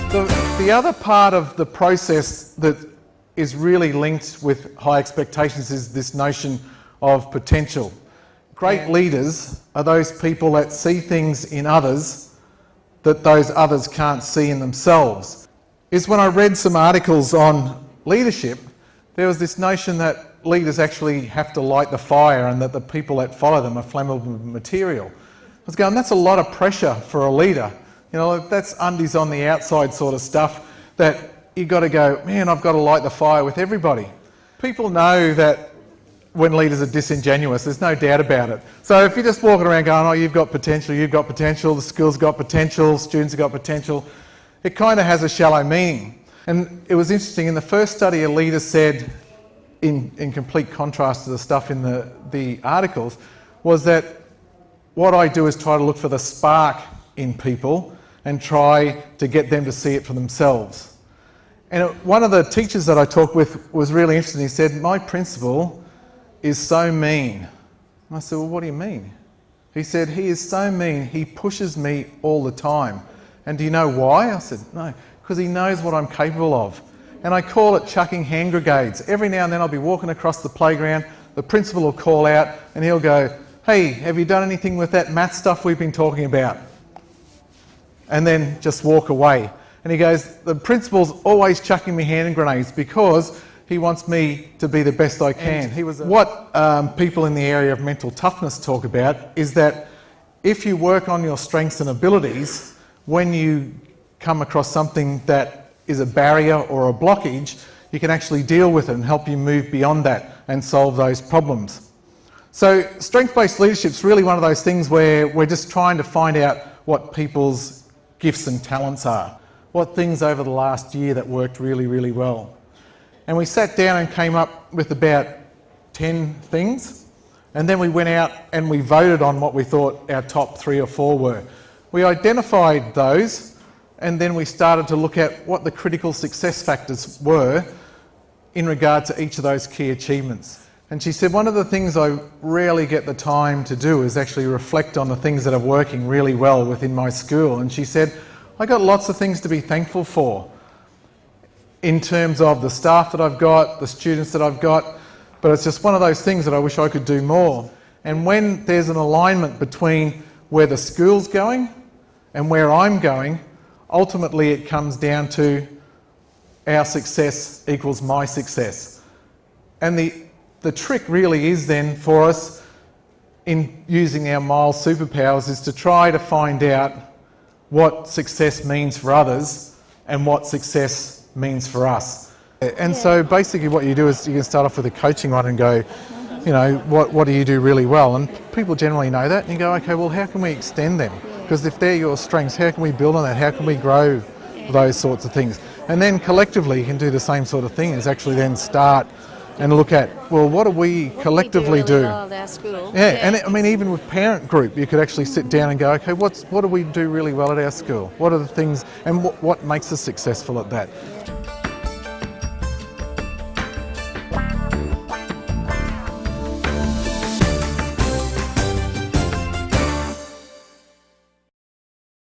The other part of the process that is really linked with high expectations is this notion of potential. Great leaders are those people that see things in others that those others can't see in themselves. Is when I read some articles on leadership, there was this notion that leaders actually have to light the fire and that the people that follow them are flammable material. I was going, that's a lot of pressure for a leader. You know, that's undies on the outside sort of stuff that you've got to go, man, I've got to light the fire with everybody. People know that when leaders are disingenuous, there's no doubt about it. So if you're just walking around going, oh, you've got potential, the school's got potential, students have got potential, it kind of has a shallow meaning. And it was interesting, in the first study a leader said, in complete contrast to the stuff in the articles, was that what I do is try to look for the spark in people and try to get them to see it for themselves. And one of the teachers that I talked with was really interesting. He said, my principal is so mean. And I said, well, what do you mean? He said, he is so mean, he pushes me all the time. And do you know why? I said, no, because he knows what I'm capable of. And I call it chucking hand grenades. Every now and then I'll be walking across the playground, the principal will call out and he'll go, hey, have you done anything with that math stuff we've been talking about? And then just walk away. And he goes, the principal's always chucking me hand grenades because he wants me to be the best I can. What people in the area of mental toughness talk about is that if you work on your strengths and abilities, when you come across something that is a barrier or a blockage, you can actually deal with it and help you move beyond that and solve those problems. So strength-based leadership is really one of those things where we're just trying to find out what people's gifts and talents are. What things over the last year that worked really, really well. And we sat down and came up with about 10 things, and then we went out and we voted on what we thought our top 3 or 4 were. We identified those, and then we started to look at what the critical success factors were in regard to each of those key achievements. And she said, one of the things I rarely get the time to do is actually reflect on the things that are working really well within my school. And she said, I got lots of things to be thankful for in terms of the staff that I've got, the students that I've got, but it's just one of those things that I wish I could do more. And when there's an alignment between where the school's going and where I'm going, ultimately it comes down to our success equals my success. And the trick really is then for us in using our Miles superpowers is to try to find out what success means for others and what success means for us. And so basically what you do is you can start off with a coaching one and go, you know, what do you do really well? And people generally know that and you go, okay, well how can we extend them? Because if they're your strengths, how can we build on that? How can we grow those sorts of things? And then collectively you can do the same sort of thing, is actually then start and look at, well, what do we collectively do? Well at our school. Yeah, and I mean, even with parent group, you could actually sit down and go, okay, what do we do really well at our school? What are the things, and what makes us successful at that?